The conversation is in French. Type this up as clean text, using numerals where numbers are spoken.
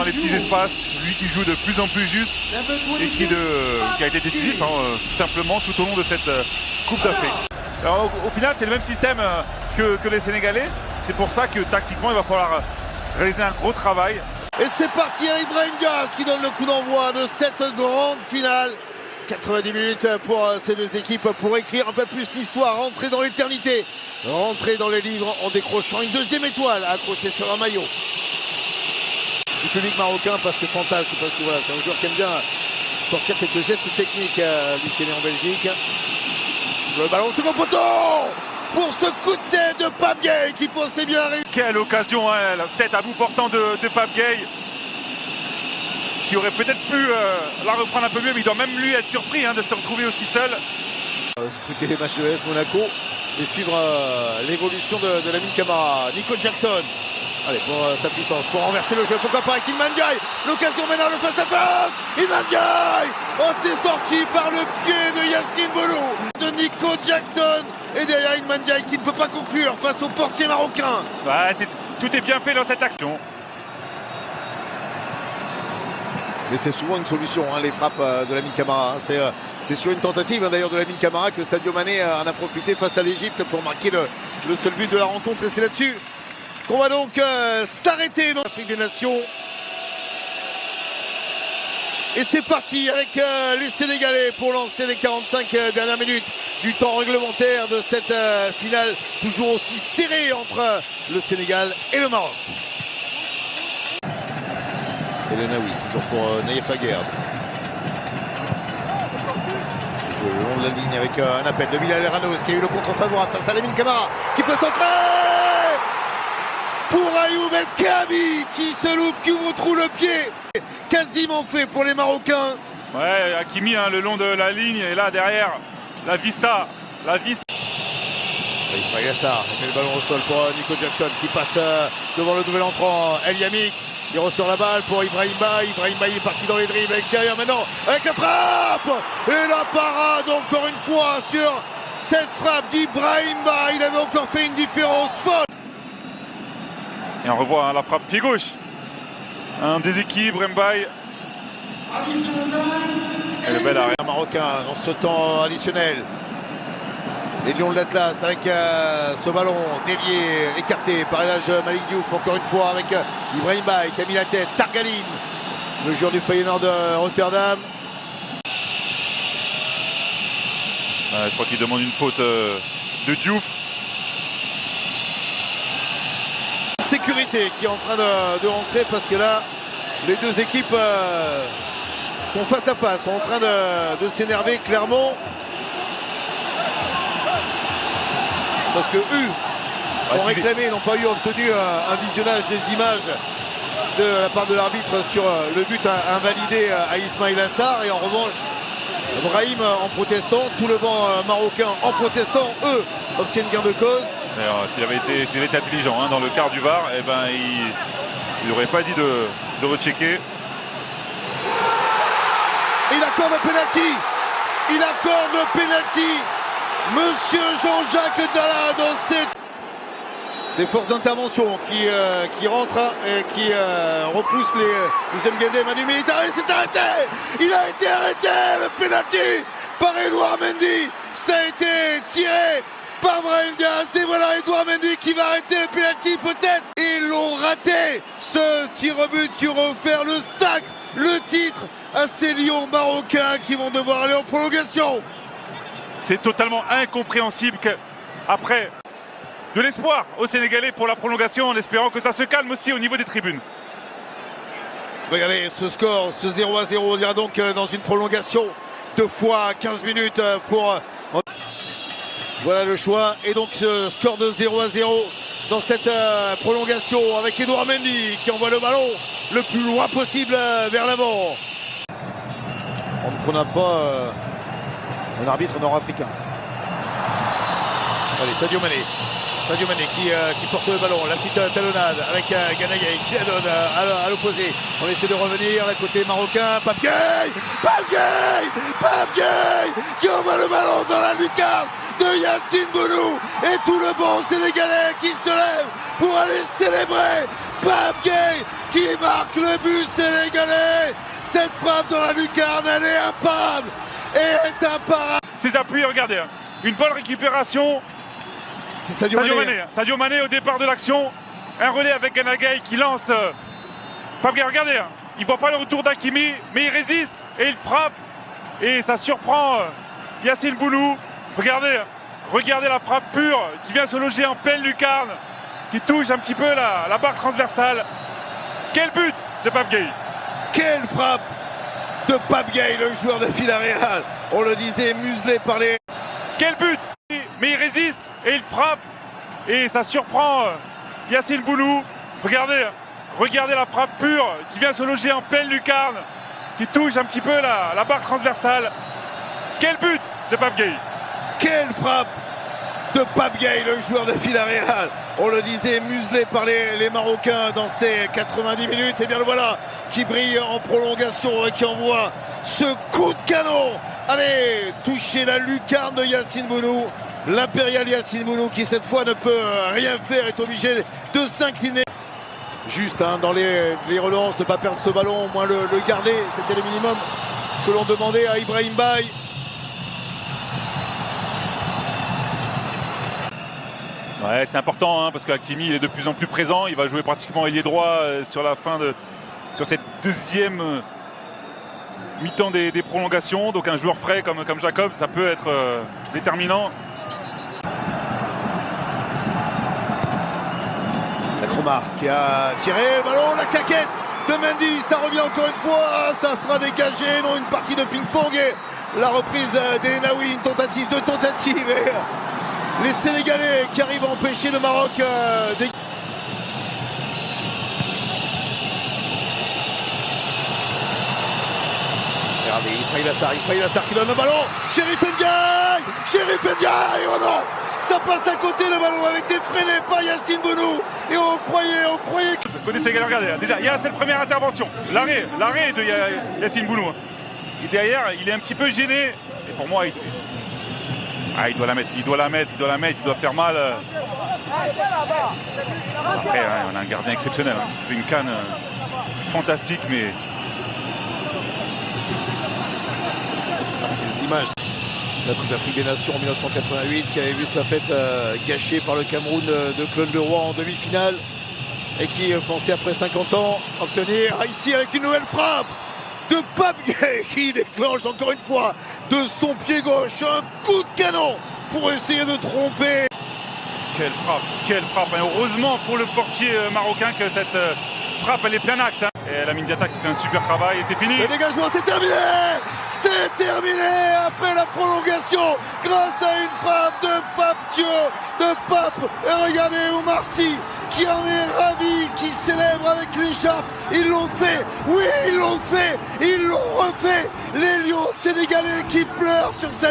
les petits espaces, lui qui joue de plus en plus juste et qui a été décisif tout simplement tout au long de cette Coupe d'Afrique. Alors au final c'est le même système que les Sénégalais, c'est pour ça que tactiquement il va falloir réaliser un gros travail. Et c'est parti avec Brahim Diaz qui donne le coup d'envoi de cette grande finale. 90 minutes pour ces deux équipes pour écrire un peu plus l'histoire, rentrer dans l'éternité, rentrer dans les livres en décrochant une deuxième étoile accrochée sur un maillot. Du public marocain parce que fantasque, parce que voilà, c'est un joueur qui aime bien sortir quelques gestes techniques, lui qui est né en Belgique. Le ballon au second poteau pour ce coup de tête de Pape Gueye qui pensait bien arriver. Quelle occasion, la tête à bout portant de Pape Gueye qui aurait peut-être pu la reprendre un peu mieux, mais il doit même lui être surpris de se retrouver aussi seul. Scruter les matchs de l'AS Monaco et suivre l'évolution de Lamine Camara. Nico Jackson, allez, pour sa puissance, pour renverser le jeu, pourquoi pas avec Iliman Ndiaye. L'occasion maintenant, le face-à-face. Iliman Ndiaye, oh, c'est sorti par le pied de Yacine Bolo, de Nico Jackson. Et derrière Iliman Ndiaye qui ne peut pas conclure face au portier marocain. Ouais, tout est bien fait dans cette action. Mais c'est souvent une solution, les frappes de Lamine Camara. C'est sur une tentative d'ailleurs de Lamine Camara que Sadio Mané en a profité face à l'Égypte pour marquer le seul but de la rencontre. Et c'est là-dessus qu'on va donc s'arrêter dans l'Afrique des Nations. Et c'est parti avec les Sénégalais pour lancer les 45 dernières minutes du temps réglementaire de cette finale toujours aussi serrée entre le Sénégal et le Maroc. El Enaoui, toujours pour Naïef Aguerd. C'est joué le long de la ligne avec un appel de Bilal Eranos qui a eu le contre favorable face à Lamine Camara qui peut centrer pour Ayoub El Kaabi qui se loupe, qui ouvre trou le pied. Quasiment fait pour les Marocains. Ouais, Hakimi le long de la ligne et là derrière la vista. Ismaïla Sarr met le ballon au sol pour Nico Jackson qui passe devant le nouvel entrant El Yamik. Il ressort la balle pour Ibrahim Baye. Ibrahim Baye est parti dans les dribbles à l'extérieur maintenant avec la frappe et la parade encore une fois sur cette frappe d'Ibrahim Baye. Il avait encore fait une différence folle. Et on revoit la frappe pied gauche. Un déséquilibre, Mbaye. Et le bel arrêt marocain dans ce temps additionnel. Les Lions de l'Atlas avec ce ballon dévié, écarté par El Hadj Malick Diouf. Encore une fois avec Ibrahim Baye qui a mis la tête. Targaline, le joueur du Feyenoord de Rotterdam. Je crois qu'il demande une faute de Diouf. Sécurité qui est en train de rentrer parce que là, les deux équipes sont face à face, sont en train de s'énerver clairement. Parce que eux ont réclamé, n'ont pas obtenu un visionnage des images de la part de l'arbitre sur le but invalidé à Ismaïla Sarr. Et en revanche, Brahim en protestant, tout le banc marocain en protestant, eux obtiennent gain de cause. S'il avait été intelligent dans le quart du VAR, il n'aurait pas dit de rechecker. Il accorde le penalty. Il accorde le penalty. Monsieur Jean-Jacques Dalla dans cette... Des forces d'intervention qui rentrent et qui repoussent les deuxième Guédé. Manu Militari s'est arrêté. Il a été arrêté. Le penalty par Edouard Mendy. Ça a été tiré par Brahim Diaz. Et voilà Edouard Mendy qui va arrêter le penalty peut-être. Ils l'ont raté. Ce tir au but qui refaire le sacre, le titre à ces Lions marocains qui vont devoir aller en prolongation. C'est totalement incompréhensible qu'après de l'espoir aux Sénégalais pour la prolongation, en espérant que ça se calme aussi au niveau des tribunes. Regardez ce score, ce 0-0, on ira donc dans une prolongation 2 fois 15 minutes pour... Voilà le choix et donc ce score de 0-0 dans cette prolongation avec Edouard Mendy qui envoie le ballon le plus loin possible vers l'avant. On ne prendra pas un arbitre nord-africain. Allez, Sadio Mané qui porte le ballon, la petite talonnade avec Gana Gueye qui la donne à l'opposé. On essaie de revenir, la côté marocain, Pape Gueye qui envoie le ballon dans la lucarne de Yacine Bounou et tout le banc sénégalais qui se lève pour aller célébrer Pape Gueye qui marque le but sénégalais. Cette frappe dans la lucarne, elle est imparable. Et est imparable. Ses appuis, regardez, hein. Une bonne récupération. C'est Sadio Mané. Sadio Mané au départ de l'action. Un relais avec Gana Gueye qui lance. Pape Gueye, regardez, hein. Il ne voit pas le retour d'Hakimi, mais il résiste et il frappe. Et ça surprend Yacine Bounou. Regardez, regardez la frappe pure qui vient se loger en pleine lucarne, qui touche un petit peu la barre transversale. Quel but de Pape Gueye! Quelle frappe de Pape Gueye, le joueur de Villarreal. On le disait, muselé par les... Quel but! Mais il résiste et il frappe. Et ça surprend Yacine Bounou. Regardez, regardez la frappe pure qui vient se loger en pleine lucarne, qui touche un petit peu la barre transversale. Quel but de Pape Gueye! Quelle frappe de Pape Gueye, le joueur de Villarreal. On le disait, muselé par les Marocains dans ces 90 minutes. Et bien le voilà qui brille en prolongation et qui envoie ce coup de canon. Allez, toucher la lucarne de Yacine Bounou. L'impérial Yacine Bounou qui cette fois ne peut rien faire, est obligé de s'incliner. Juste dans les relances, ne pas perdre ce ballon, au moins le garder. C'était le minimum que l'on demandait à Ibrahim Baye. Ouais, c'est important parce qu'Hakimi il est de plus en plus présent. Il va jouer pratiquement ailier droit sur cette deuxième mi-temps des prolongations. Donc un joueur frais comme Jacob, ça peut être déterminant. Kromar qui a tiré le ballon, la claquette de Mendy, ça revient encore une fois, ça sera dégagé, non, une partie de ping-pong et la reprise des Naoui, une tentative et les Sénégalais qui arrivent à empêcher le Maroc Regardez, Ismaïla Sarr qui donne le ballon, Chérif Ndiaye, oh non, ça passe à côté, le ballon avait été freiné par Yacine Bounou et on croyait que... Côté Sénégalais, regardez, déjà, il y a cette première intervention, l'arrêt de Yacine Bounou. Et derrière, il est un petit peu gêné, et pour moi, il doit la mettre, il doit faire mal. Après, on a un gardien exceptionnel, il fait une canne fantastique, mais... Ces images, la Coupe d'Afrique des Nations en 1988 qui avait vu sa fête gâchée par le Cameroun de Claude Leroy en demi-finale et qui pensait après 50 ans obtenir ici avec une nouvelle frappe de Pape Gueye qui déclenche encore une fois de son pied gauche un coup de canon pour essayer de tromper. Quelle frappe, et heureusement pour le portier marocain que cette frappe elle est plein axe. Et Lamine Diatta qui fait un super travail et c'est fini. Le dégagement, c'est terminé après la prolongation grâce à une frappe de Pape. Et regardez Oumar Sy qui en est ravi, qui célèbre avec l'écharpe. Ils l'ont fait, oui ils l'ont fait, ils l'ont refait. Les Lions sénégalais qui pleurent sur cette...